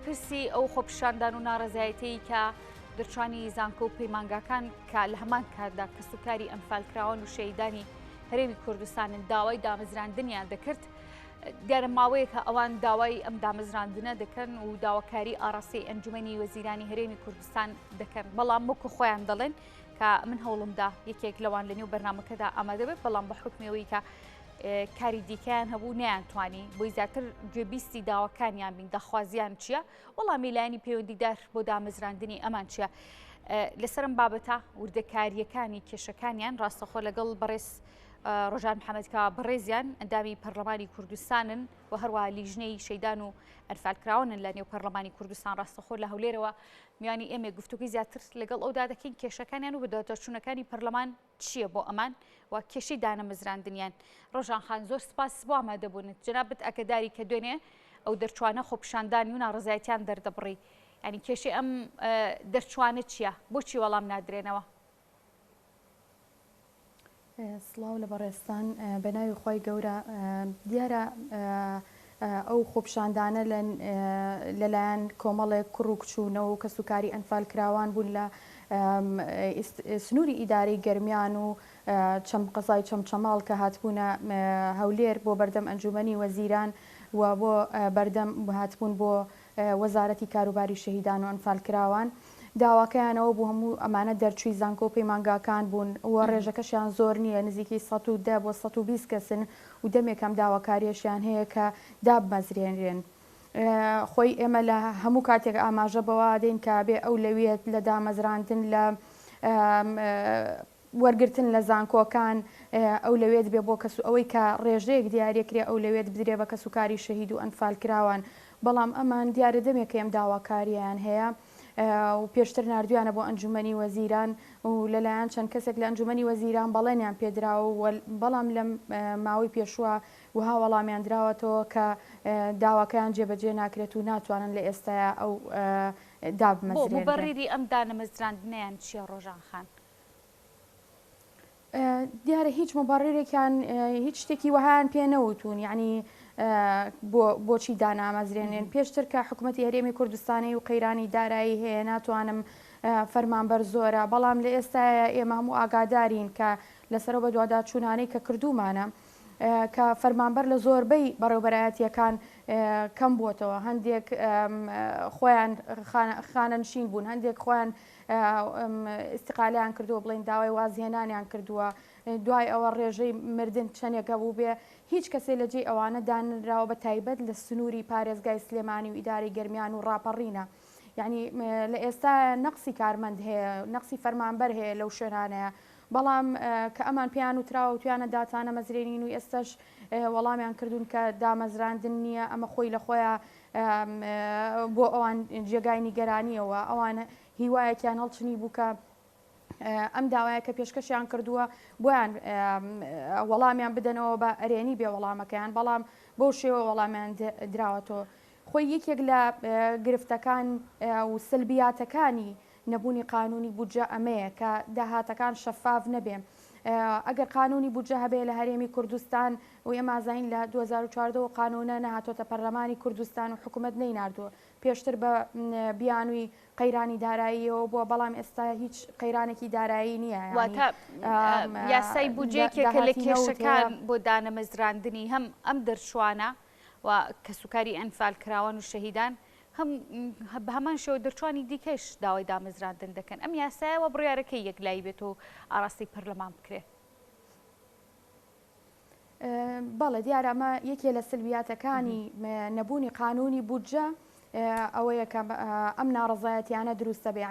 بەرپرسی ئەو خۆپیشاندان و ناڕەزایەتەی کە دەرچوانی زانکۆ و پەیمانگاکان کە لە هەمان کاتدا کە سوکاری ئەمفالکراون و شەیدانی هەرێمی کوردستانن داوای دامەزراندنیان دەکرد دیارە ماوەیەکە ئەوان داوای ئەم دامەزراندنە دەکەن و داواکاری ئاڕاستەی ئەنجومەنی وەزیرانی هەرێمی کوردستان دەکەن بەڵام وەکو خۆیان دەڵێن کە من هەوڵمدا یەکێک لەوان لە نێو بەرنامەکەدا ئامادە بێت بەڵام بە حکمەوەی کە کاری دیکەیان هەبوو نەیانتوانی بۆی زیاتر گوێبیستی داواکانیان بین داخوازیان چییە وەڵامی لایەنی پەیوەندیدار بۆ دامەزراندنی ئەمان چییە لەسەرم بابەتە وردەکاریەکانی کێشەکانیان ڕاستەخۆ لەگەڵ بەڕێز ڕۆژان محەممەدکە بەڕێزیان ئەندامی پەرلەمانی کوردستانن و هەروە لیژنەی شەیدان و ئەنفالکراونن لە نێو پەرلەمانی کوردستان ڕاستەخۆ لە هەولێرەوە میانی ئێمە گفتوگوی زیاتر لەگەڵ ئەودا دەکەین کێشەکانیان و بەدەچوونەکانی پەرلەمان چییە بۆ ئەمان و کێشەی دانەمەزراندنیان ڕۆژان خان زۆر سپاس بۆ ئامادەبوونت جەنابەت ئەگەداری کە دوێنێ ئەو دەرچوانە خۆپیشاندانی و ناڕزایەتیان دەردەبڕی ینی کێشەی ئەم دەرچوانە چییە بۆچی وەڵام نادرێنەوە سڵاو لە بەڕێستان بە ناوی خۆی گەورە دیارە ئەو خۆپیشاندانە لەلایەن کۆمەڵێک کوڕ و کچوونەوە و کە سوکاری ئەنفالکراوان بوون لە سنووری ئیدارەی گەرمیان و چەم قەزای چەمچەماڵ کە هاتبوونە هەولێر بۆ بەردەم ئەنجومەنی وەزیران و بۆ بەردەم هاتبوون بۆ وەزارەتی کاروباری شەهیدان و ئەنفالکراوان داواکەیانەوە بۆ هەموو ئەمانە دەرچووی زانکۆ و پەیمانگاکان بوون وە ڕێژەکەشیان زۆر نییە نزیکی 110 بۆ 120 کەسن و دەمێکم داواکاریەشیان هەیە کە دابمەزرێنرێن خۆی ئێمە لە هەموو کاتێک ئاماژە بەوا دێن کە بێ ئەو لەوێت لە دامەزراندن لە وەرگرتن لە زانکۆکان ئەو لەوێت بێ بۆ کەس ئەوەی کە ڕێژەیەک دیارێکرێ ئەو لەوێت بدرێ بە کە سوکاری شەهید و ئەنفالکراوان بەڵام ئەمان دیارە دەمێکە ئەم داواکاریان هەیە و پێشتر نردویانە بۆ ئەنجومەنی وەزیران و لەلایەن چەند کەسێک لە ئەنجومەنی وەزیران بەڵێنیان پێدراوە بەڵام لە ماوەی پێشووە وها وەڵامیان دراوەتەوە کە داواکەیان جێبەجێ ناکرێت و ناتوانن لە ئێستاە ئەو دابمەزرێن بەڕێری ئەم دانەمەزراندنیان چییە ڕۆژان خان دیارە هیچ مبارڕێکیان هیچ شتێکی وەهایان پێ نەوتون یعنی بۆچی دانامەزرێنێن پێشتر کە حکوومەتی هەرێمی کوردستانی و قەیرانی دارایی هەیە ناتوانم فەرمانبەر زۆرە بەڵام لە ئێستا ئێمە هەموو ئاگادارین کە لەسەرەوە بە دوواداچوونانەی کە کردومانە کە فەرمانبەر لە زۆربەی بەڕێوەبەرایەتیەکان کەم بووتەوە هەندێک خۆیان خانەنشین بوون هەندێک خۆیان ئیستیقالیان کردووە بڵین داوای وازهێنانیان کردووە دوای ئەوە ڕێژەی مردن چەندێکە بوو بێ هیچ کەسێ لە جێ ئەوانە دانراوە بە تایبەت لە سنووری پارێزگای سلێمانی و ئیداری گەرمیان و ڕاپەڕینە یعنی لە ئێستا نەقسی کارمەند هەیە نەقسی فەرمانبەر هەیە لەو شوێنانەیە بەڵام کە ئەمان پێیان وتراوە و توانە داتانە مەزرێنین و ئێستش وەڵامیان کردوون کە دامەزراندن نییە ئەمە خۆی لە خۆیان بۆ ئەوان جێگای نیگەرانیەوە ئەوانە هیوایەکیان هەڵچنی بوو کە ئەم داوایە کە پێشکەشیان کردووە بۆیان وەڵامیان بدەنەوە بە ئەرێنی بێ وەڵامەکەیان بەڵام بۆ شێوە وەڵامیان دراوەتەوە خۆی یەکێک لە گرفتەکان و سلبیاتەکانی نەبوونی قانونی بودجە ئەمەیە کە داهاتەکان شەفاف نەبێ ئەگەر قانونی بودجە هەبێ لە هەرێمی کوردستان و ئێمازین لە 2014 قانونە نەهاتۆتە پەرلەمانی کوردستان و حکوومەت نەیناردووە پێشتر بە بیانووی قەیرانی داراییەوە بۆ بەڵام ئێستا هیچ قەیرانێکی دارایی نییە یاسای بودجەیەکێکە لە کێشەکان بۆ دانەمەزراندنی هەم ئەم دەرچوانە و کە سوکاری ئەنفالکراوان و شەهیدان بە هەمان شێوە دەرچوانی دیکەش داوای دامەزراندن دەکەن ئەم یاسایەوە بڕیارەکەی یەکلایی بێت و ئاراستی پەرلەمان بکرێت بەڵێ دیارە ئەمە یەکێ لە سلبیاتەکانی نەبوونی قانونی بودجە ئەوەیە کە ئەم ناڕزایەتیانە دروستە بێ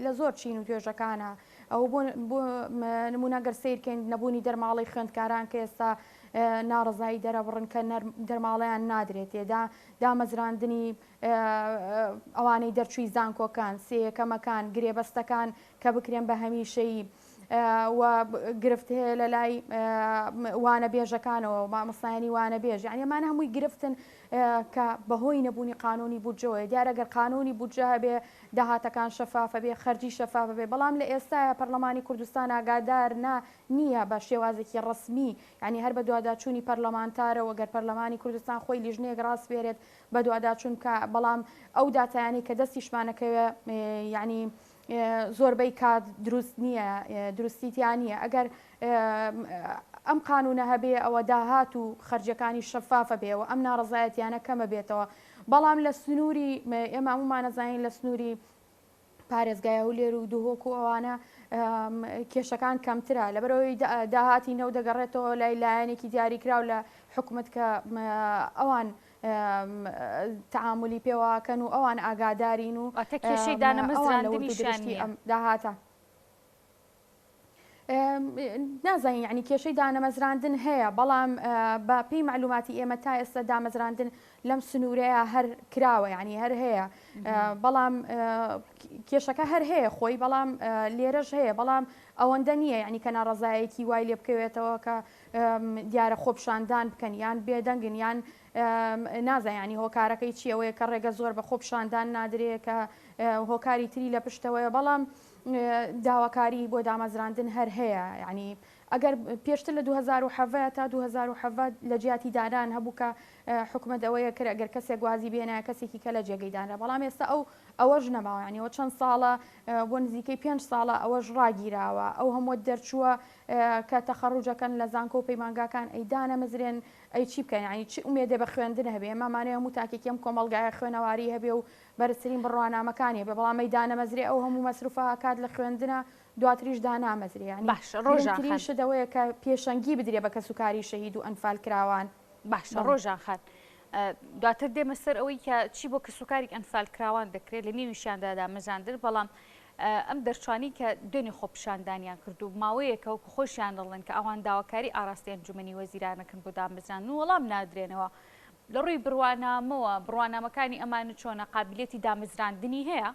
لە زۆر چین و توێژەکانە ئەو بۆ نمونەگەر سیرکەین نەبوونی دەرماڵی خوێندکاران کە ئێستا ناڕزایی دەرەبڕن کە دەرماڵیان نادرێت تێدا دامەزراندنی ئەوانەی دەرچووی زانکۆکان سێیەکەمەکان گرێبەستەکان کە بکرێن بە هەمیشەیی و گرفت هەیە لە لای وانە بێژەکانەوە مامۆستایانی وانە بێژ یعنی ئەمانە هەمووی گرفتن کە بەهۆی نەبوونی قانونی بودجەوەیە دیارە گەر قانونی بودجە هەبێ داهاتەکان شەفافە بێ خەرجی شەفافە بێ بەڵام لە ئێستاە پەرلەمانی کوردستان ئاگادار نییە بە شێوازێکی ڕسمی ینی هەر بە دوواداچوونی پەرلەمانتارەوە گەر پەرلەمانی کوردستان خۆی لیژنەیەک ڕاستبێرێت بە دوواداچوون کە بەڵام ئەو داتایانی کە دەستیشمانەکەوێ ینی زۆربەی کات دروست نییە دروستیتیان نییە ئەگەر ئەم قانونە هەبێ ئەوە داهات و خەرجەکانی شەفافە بێەوە ئەم ناڕزایەتیانە کەمە بێتەوە بەڵام لە سنووری ئێمە هەمومانەزانین لە سنووری پارێزگای هەولێر و دووهۆک و ئەوانە کێشەکان کەمترە لەبەرەوەی داهاتی نەو دەگەڕێتەوە لای لایەنێکی دیاریکراو لە حکوومەت کە ئەوان تعاملی پێواکەن و ئەوان ئاگادارین و کێشەی دانەمەزراندنیشانی داهاتە نازانین ینی کێشەی دانەمەزراندن هەیە بەڵام بە پێی معلوماتی ئێمە تا ئێستا دامەزراندن لەم سنوورەیە هەر کراوە ینی هەر هەیە بەڵام کێشەکە هەر هەیە خۆی بەڵام لێرەش هەیە بەڵام ئەوەندە نییە ینی کە ناڕزایەکی وای لێ بکەوێتەوە کە دیارە خۆپشاندان بکەن یان بێدەنگن یان نازانانی هۆکارەکەی چیەوەیە کە ڕێگە زۆر بە خۆپشاندان نادرێت کە هۆکاری تری لە پشتەوەیە بەڵام داواکاری بۆ دامەزراندن هەر هەیە ینی ئەگەر پێشتر لە 2007 تا 2007 لە جیاتی داران هەبوو کە حکومت ئەوەیە کرد ئەگەر کەسێک گوازی بێنە کەسێکی کە لە جێگەیدانە بەڵام ئێستا ئەوەش نەماوە ینیەوە چەند ساڵە بۆ نزیکەی 5 ساڵە ئەوەش ڕاگیراوە ئەو هەموو دەرچووە کە تەخەڕوجەکەن لە زانکۆ و پەیمانگاکان ئەی دانەمەزرێن ئەی چی بکەن ینی چی ئومێدە بە خوێندن هەبێ ئەمانەیە هەموو تاکێکم کۆمەڵگایە خوێنەواری هەبێ و بەرزترین بڕوانامەکانی بێ بەڵام ئەی دانەمەزرێ ئەو هەموو مەسروفە کات لە خوێندنە دواتریش دانامەزرێ ینی باش ڕۆژانتریش دەوەیە کە پێشەنگی بدرێ بە کەسوکاری شەهید و ئەنفال کراوان باش ڕۆژان خان دواتر دێمە سەر ئەوەی کە چی بۆ کەسوکاری ئەنفال کراوان دەکرێت لە نێویشاندا دامەزراندن بەڵام ئەم دەرچوانی کە دوێنێ خۆپشاندانیان کرد و ماوەیەکە و خۆشیان دەڵێن کە ئەوان داواکاری ئاراستی ئەنجومەنی وەزیرانەکەن بۆ دامەزراندن وەڵام نادرێنەوە لە ڕووی بڕوانامەوە بڕوانامەکانی ئەمانە چۆنە قابلیەتی دامەزراندنی هەیە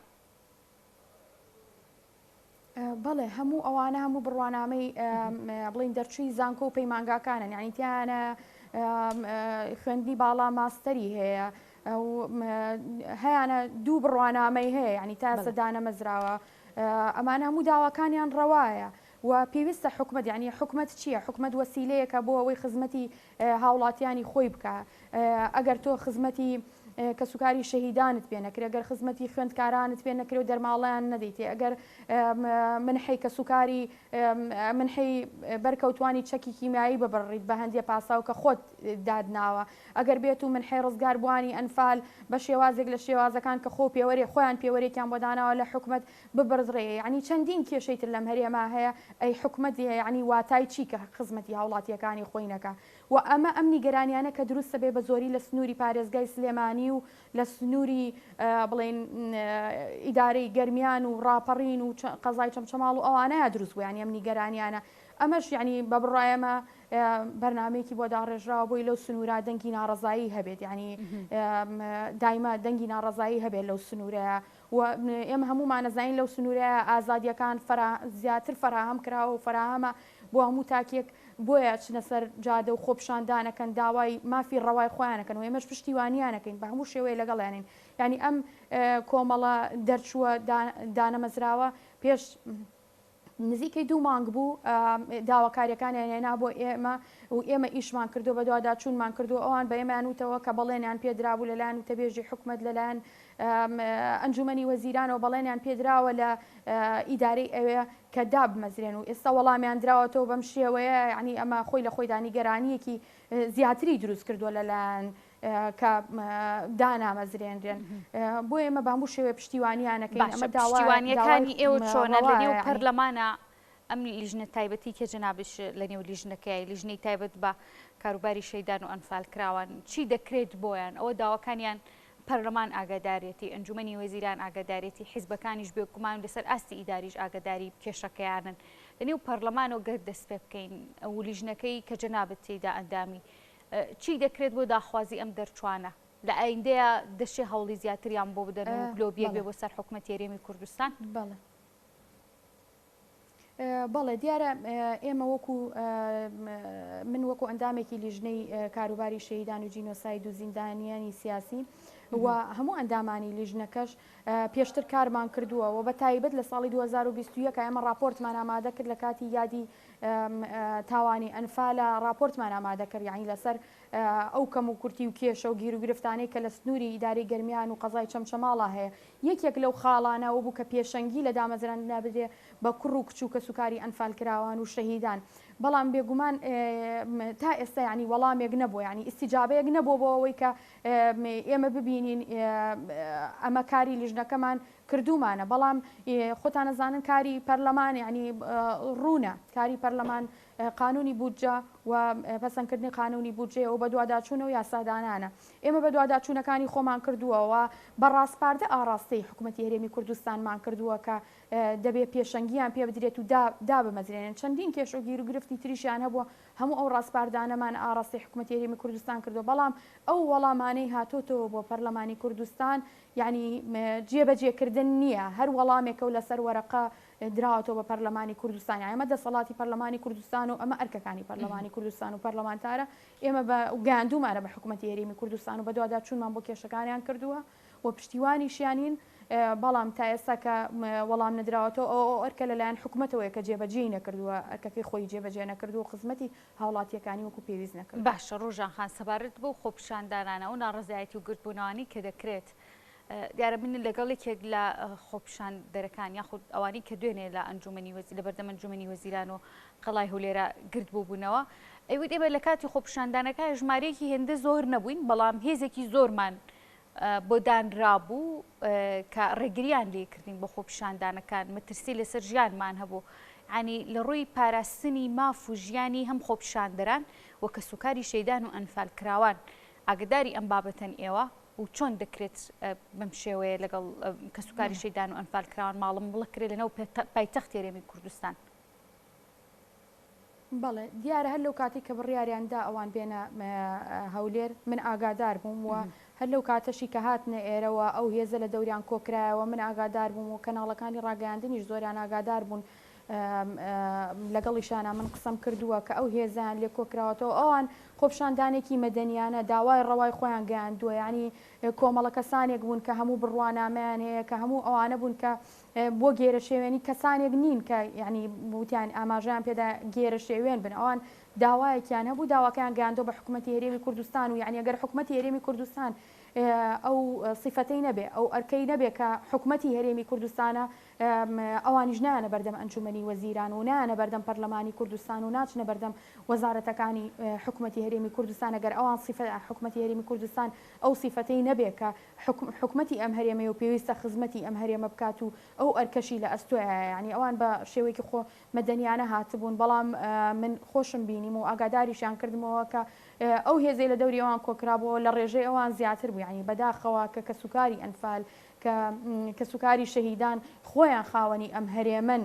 بەڵێ هەموو ئەوانە هەموو بڕوانامەی بڵین دەرچووی زانکۆ و پەیمانگاکانن یعنی تیانە خوێندنی باڵا ماستەری هەیە هەیەە دوو بڕوانامەی هەیە ینی تا ئێستا دانەمەزراوە ئەمانە هەموو داواکانیان ڕەوایە و پێویستە حکومت یعنی حکومت چییە حکومت وەسیلەیەکە بۆ ئەوەی خزمەتی هاوڵاتیانی خۆی بکە ئەگەر تۆ خزمەتی کەسوکاری شەهیدانت پێ نەکرێت ئەگەر خزمەتی خوێندکارانت پێ نەکرێت و دەرماڵیان نەدەیتێ ئەگەر منحەی کەسوکاری منحەی بەرکەوتوانی چەکی کیمیایی ببڕیت بە هەندێک پاسا و کە خۆت دادناوە ئەگەر بێت و منحەی ڕزگار بوانی ئەنفال بە شێوازێک لە شێوازەکان کە خۆ پێوەرێ خۆیان پێوەرێکیان بۆ داناوە لە حکومت ببرزڕێ ینی چەندین کێشەیتر لەم هەرێما هەیە ئەی حکومت ینی واتای چی کە خزمەتی هاوڵاتیەکانی خۆی نەکە و ئەمە ئەم نیگەرانیانە کە دروستە بێ بە زۆری لە سنووری پارێزگای سلێمانی و لە سنووری بڵێن ئیدارەی گەرمیان و ڕاپەڕین و قەزای چەمچەماڵ و ئەوانەیە دروست بوویان ئەم نیگەرانیانە ئەمەش ینی بە بڕایەمە بەرنمەیەکی بۆ داڕێژراوە بۆی لەو سنوورە دەنگی ناڕزایی هەبێت ینی دایما دەنگی ناڕزایی هەبێت لەو سنوورەیە و ئێمە هەمومان نەزانین لەو سنوورەیە ئازادیەکان زیاتر فراهەم کراوە و فراهەمە بۆ هەموو تاکێک بۆیە چنە سەر جادە و خۆپشاندانەکەن داوای مافی ڕەوای خۆیانەکەن و ئێمەش پشتیوانیانەکەین بە هەموو شێوەیە لەگەڵیانین ینی ئەم کۆمەڵە دەرچووە دانەمەزراوە پێش نزیکەی 2 مانگ بوو داواکاریەکانیان هێنا بۆ ئێمە و ئێمە ئیشمان کردو بە دوواداچوونمان کردو ئەوان بە ئێمەیان وتەوە کە بەڵێنیان پێدرابوو لەلایەن وتەبێژی حکومت لەلایەن ئەنجومەنی وەزیرانەوە بەڵێنیان پێدراوە لە ئیدارەی ئەوێ کە دابمەزرێن و ئێستا وەڵامیان دراوەتەوە بەم شێوەیە ینی ئەمە خۆی لە خۆی دانیگەرانیەکی زیاتری دروست کردووە لەلایەن کە دانامەزرێنرێن بۆ ئێمە بە هەموو شێوێ پشتیوانیانەکەین ئەمە پشتیوانیەکانی ئێوە چۆنە لە نێو پەرلەمانە ئەم لیژنە تایبەتی کە جەنابش لە نێو لیژنەکەی لیژنەی تایبەت بە کاروباری شەیدان و ئەنفال کراوان چی دەکرێت بۆیان ئەوە داواکانیان پەرلەمان ئاگادارێتی ئەنجومەنی وەزیران ئاگادارێتی حیزبەکانیش بێگومان لەسەر ئاستی ئیداریش ئاگاداری کێشەکەیانن لە نێو پەرلەمانەوە گەر دەست پێ بکەین ئەو لیژنەکەی کە جەنابەت تێیدا ئەندامی چی دەکرێت بۆ داخوازی ئەم دەرچوانە لە ئایندەیە دەشێ هەوڵی زیاتریان بۆ بدەن و لۆبیە بێ بۆ سەر حکومەتی هەرێمی کوردستان بەڵێ بەڵێ دیارە ئێمە وەکو من وەکو ئەندامێکی لیژنەی کاروباری شەهیدان و جینۆساید و زیندانیانی سیاسی و هەموو ئەندامانی لیژنەکەش پێشتر کارمان کردووە و بە تایبەت لە ساڵی 2021 ئێمە راپۆرتمان ئامادە کرد لە کاتی یادی تاوانی ئەنفالە راپۆرتمان ئامادە کرد یعنی لەسەر ئەو کەم و کورتی و کێشە و گیر و گرفتانەی کە لە سنووری ئیداری گەرمیان و قەزای چەمچەماڵە هەیە یەکێک لەو خاڵانەوە بوو کە پێشەنگی لە دامەزراندنا بدێ بە کوڕ و کچ و کەسوکاری ئەنفال کراوان و شەهیدان بەڵام بێگومان تا ئێستا ینی وەڵامێک نەبووە ینی ئیسیجابەیەک نەبوو بۆ ئەوەی کە ئێمە ببینین ئەمە کاری لیژنەکەمان کردومانە بەڵام خۆتان نەزانن کاری پەرلەمان ینی ڕوونە کاری پەرلەمان قانونی بودجە و پەسەندکردنی قانونی بودجێ و بە دوواداچوونەوە یاسادانانە ئێمە بە دوواداچوونەکانی خۆمان کردووەوە بەڕاستپاردە ئاڕاستەی حکوومەتی هەرێمی کوردستانمان کردووە کە دەبێت پێشەنگیان پێ بدرێت و دابمەزرێنن چەندین کێش و گیر و گرفتی تریشیان هەبووە هەموو ئەو ڕاستپاردانەمان ئاڕاستی حکوومەتی هەرێمی کوردستان کردو بەڵام ئەو وەڵامانەی هاتۆتەوە بۆ پەرلەمانی کوردستان یعنی جێبەجێکردن نییە هەر وەڵامێکە و لەسەر وەرەقە دراوەتەوە بە پەرلەمانی کوردستان ئەمە دەسەڵاتی پەرلەمانی کوردستان و ئەمە ئەرکەکانی پەرلەمانی کوردستان و پەرلەمانتارە ئێمە بە گاندومانە بە حکوومەتی هەرێمی کوردستان و بە دوواداچوونمان بۆ کێشەکانیان کردووە و پشتیوانیشیانین بەڵام تا ئێستا کە وەڵام نەدراوەتەوە ئەو ئەرکە لەلایەن حکوومەتەوەی کە جێبەجێی نەکردووە ئەرکەکەی خۆی جێبەجێ نەکردووە خزمەتی هاوڵاتیەکانی وەکو پێویست نەکرد. باشە ڕۆژان خان سەبارەت بۆ خۆپیشاندانانە و ناڕزایەتی و گرتبوونەوەی کە دەکرێت دیارە من لەگەڵێکێک لە خۆپیشان دەرەکان یاخود ئەوانی کە دوێنێ لە ئەنجومنی لە بەردەم ئەنجومنی وەزیران و قەڵای هەولێرە گرت بووبوونەوە ئەوێت ئێمە لە کاتی خۆپیشاندانەکە ژمارەیەکی هێندە زۆر نەبووین بەڵام هێزێکی زۆرمان بۆ دانرابوو کە ڕێگریان لێکردین بۆ خۆپیشاندانەکان مەترسی لەسەر ژیانمان هەبوو ینی لە ڕووی پاراستنی ماف و ژیانی هەم خۆپیشاندەران و کە سوکاری شەیدان و ئەنفال کراوان ئاگداری ئەم بابەتەن ئێوە و چۆن دەکرێت بەم شێوەیە لەگەڵ کەسوکاری شەیدان و ئەنفال کراوان ماڵم بڵکرێت لەنەو پایتەختی هەرێمی کوردستان. بەڵێ دیارە هەر لەو کاتی کە بڕیاریاندا ئەوان بێنە هەولێر من ئاگادار بووم و هەر لەو کاتەشی کە هاتنە ئێرەوە ئەو هێزە لە دەوریان کۆکرایەوە من ئاگادار بووم و کەناڵەکانی ڕاگەیاندنیش زۆریان ئاگادار بوون لەگەڵیشانە من قسەم کردووە کە ئەو هێزان لێ کۆکراوەتەوە ئەوان خۆپیشاندانێکی مەدەنیانە داوای ڕەوای خۆیان گەیاندووە ینی کۆمەڵە کەسانێک بوون کە هەموو بڕوانامەیان هەیە کە هەموو ئەوانە بوون کە بۆ گێرە شێوێنی کەسانێک نین کە ینی وتیان ئاماژیان پێدا گێرە شێوێن بن ئەوان داوایەکیان هەبوو داواکەیان گەیاندووە بە حکوومەتی هەرێمی کوردستان و یعنی ئەگەر حکوومەتی هەرێمی کوردستان ئەو صفەتەی نەبێ ئەو ئەرکەی نەبێ کە حکوومەتی هەرێمی کوردستانە ئەوانیش نانە بەردەم ئەنجومەنی وەزیران و نانە بەردەم پەرلەمانی کوردستان و ناچنە بەردەم وەزارەتەکانی حکوومەتی هەرێمی کوردستان ئەگەر ئەوان حکوومەتی هەرێمی کوردستان ئەو صفەتەی نەبێ کە حکوومەتی ئەم هەرێمە و پێویستە خزمەتی ئەم هەرێمە بکات و ئەو ئەرکەشی لە ئەستۆیە ینی ئەوان بە شێوەیەکی خۆ مەدەنیانە هاتبوون بەڵام من خۆشم بینیم و ئاگاداریشیان کردمەوە کە ئەو هێزەی لە دەوری ئەوان کۆکرابەوە لە ڕێژەی ئەوان زیاتر بوو ینی بەداخەوە کە سوکاری ئەنفال کە سوکاری شەهیدان خۆیان خاوەنی ئەم هەرێمن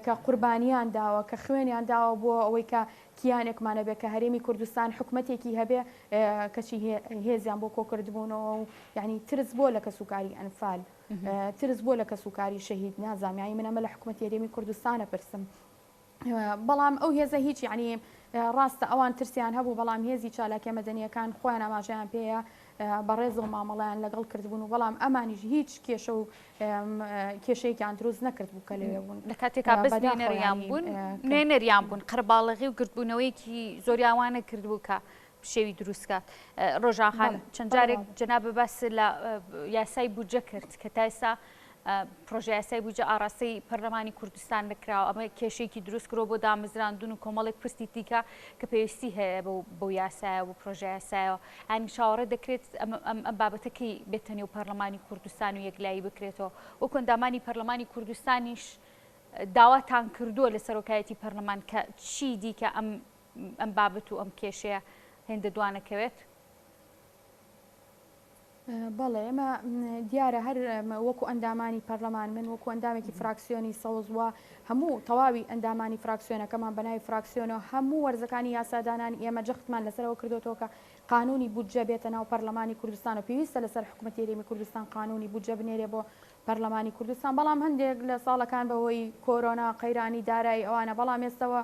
کە قوربانیان داوە کە خوێنیان داوە بۆ ئەوەی کە کیانێکمانە بێت کە هەرێمی کوردستان حکوومەتێکی هەبێ کەچی هێزیان بۆ کۆکردبوونەوە و یعنی ترس بۆ لە کەسوکاری ئەنفال ترس بۆ لە کەسوکاری شەهید نازانانی من ئەمە لە حکوومەتی هەرێمی کوردستانە پرسم بەڵام ئەو هێزە هیچ یعنی ڕاستە ئەوان ترسیان هەبوو بەڵام هێزی چالاکیە مەدەنیەکان خۆیان ئاماژەیان پێەیە بەڕێز و مامەڵیان لەگەڵ کردبوون و بەڵام ئەمانیش هیچ کێشە و کێشەیەکیان دروست نەکرد بوو کە لەوێ بوون لە کاتێکا بەس نوێنەریان بوون قەرباڵغی و گرتبوونەوەیەکی زۆریاوانە کردبوو کە شێوی دروستکات ڕۆژان خان چەند جارێک جەناب بەس لە یاسای بودجە کرد کە تا ئێستا پرۆژه یاسای بودجە ئاڕاستەی پەرلەمانی کوردستان نەکراوە ئەمە کێشەیەکی دروست کرۆ بۆ دامەزراندون و کۆمەڵێک پرسی دیکە کە پێویستی هەیە بۆ یاسایە و پرۆژه یاسایەوە ئەنی چاوەڕێ دەکرێت ئەم بابەتەکەی بێتە نێو پەرلەمانی کوردستان و یەکلایی بکرێتەوە وەکو ئەندامانی پەرلەمانی کوردستانیش داواتان کردووە لە سەرۆکایەتی پەرلەمان کە چی دیکە ئەم بابەت و ئەم کێشەیە هێندە دوانەکەوێت؟ بەڵێ ئێمە دیارە هەر وەکو ئەندامانی پەرلەمان من وەکو ئەندامێکی فراکسیۆنی سەوزوە هەموو تەواوی ئەندامانی فراکسیۆنەکەمان بەناوی فراکسیۆنەوە هەموو وەرزەکانی یاسادانان ئێمە جەختمان لەسەرەوە کردوێتەوە کە قانونی بودجە بێتە ناو پەرلەمانی کوردستان و پێویستە لەسەر حکوومەتی هەرێمی کوردستان قانونی بودجە بنێرێ بۆ پەرلەمانی کوردستان بەڵام هەندێک لە ساڵەکان بەهۆی کۆرۆنا قەیرانی دارایی ئەوانە بەڵام ئێستەوە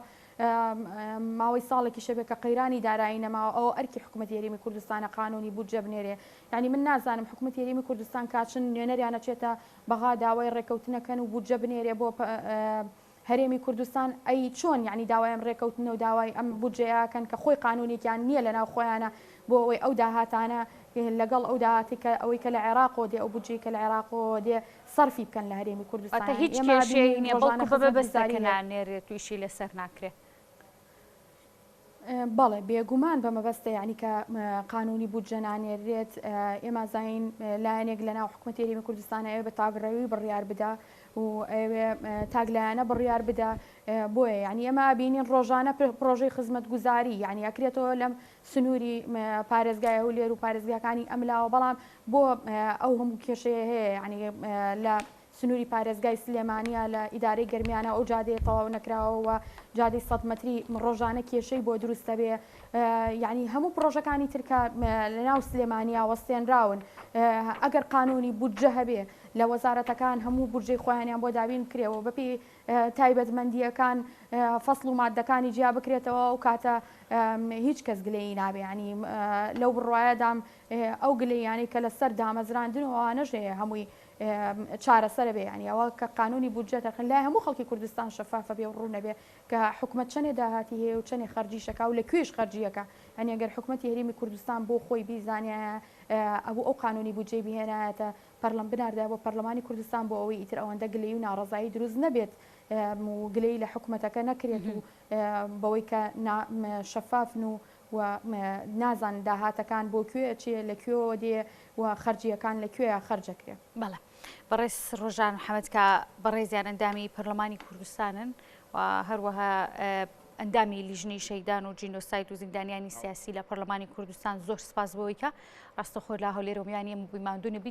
ماوەی ساڵێکی شەبێ کە قەیرانی دارایی نەماوە ئەو ئەرکی حکوومەتی هەرێمی کوردستانە قانونی بودجە بنێرێ یعنی من نازانم حکوومەتی هەرێمی کوردستان کاچن نوێنەریانە چێتە بەغا داوای ڕێکەوتنەکەن و بودجە بنێرێ بۆ هەرێمی کوردستان ئەی چۆن یعنی داوایم ڕێکەوتنە و داوای ئەم بودجەیەکەن کە خۆی قانونێکیان نییە لە ناو خۆیانە بۆ ئەوەی ئەو داهاتانە لەگەڵ ئەو داهاتێکە ئەوەی کە لە عێراقۆ دێ ئەو بودجەی کە لە عێراقۆ دێ سەرفی بکەن لە هەرێمی کوردستان هیچ کێشەی نییە بەڵکو بەبەستەکە نانێرێت تویشی لەسەر ناکرێت. بەڵێ بێگومان بە مەبەستە یعنی کە قانونی بودجە نانێرێت ئێمە زین لایەنێک لە ناو حکوومەتی هەرێمی کوردستانە ئەوێ بە تاگڕەوی بڕیار بدا و ئەوێ تاگلایەنە بڕیار بدە بۆیە یعنی ئێمە بینین ڕۆژانە پرۆژەی خزمەت گوزاری یعنی ئەکرێتەوە لەم سنووری پارێزگای هەولێر و پارێزگاکانی ئەملاوە بەڵام بۆ ئەو هەموو کێشەیە هەیە یعنی لە سنووری پارێزگای سلێمانیا لە ئیدارەی گەرمیانە ئەو جادەیە تەواو نەکراوەوە جادەی 100 مەتری ڕۆژانە کێشەی بۆ دروستە بێ یعنی هەموو پرۆژەکانی ترکە لە ناو سلێمانیا وەستێنراون ئەگەر قانونی بودجە هەبێ لە وەزارەتەکان هەموو بودجەی خۆیانیان بۆ دابین کرێەوە بەپێی تایبەتمەندیەکان فەسڵ و مادەکانی جیا بکرێتەوە ئەو کاتە هیچ کەس گلەیی نابێ ینی لەو بڕواایەدام ئەو گلەیانی کە لەسەر دامەزراندنەوە نەژەیە هەمووی چارەسەر بێ ینی ئەوە کە قانونی بودجە دەخن لای هەموو خەڵکی کوردستان شەفافە بێ و ڕوونە بێ کە حکوومەت چەندێ داهاتی هەیە و چەندێ خەرجیشەکە و لە کوێش خەرجیەکە ئەنی ئەگەر حکوومەتی هەرێمی کوردستان بۆ خۆی بیزانایە ئەو قانونی بودجەی بهێنایەتە پەرلەم بناردە بۆ پەرلەمانی کوردستان بۆ ئەوەی ئیتر ئەوەندە گلەی و ناڕەزایی دروست نەبێت و گلەی لە حکوومەتەکە نەکرێت و بەوەی کە شەفافن و نازان داهاتەکان بۆ کوێ چێ لەکوێوە دێ و خەرجیەکان لەکوێ خەرجەکرێ. بەڵێ بەڕێز ڕۆژان محەممەد کە بەڕێزیان ئەندامی پەرلەمانی کوردستانن و هەروەها ئەندامی لیژنەی شەیدان و جینۆساید و زیندانیانی سیاسی لە پەرلەمانی کوردستان زۆر سپاس بۆەوەی کە ڕاستەخۆ لە هەولێر و میانی ئەم بووی ماندوو نەبی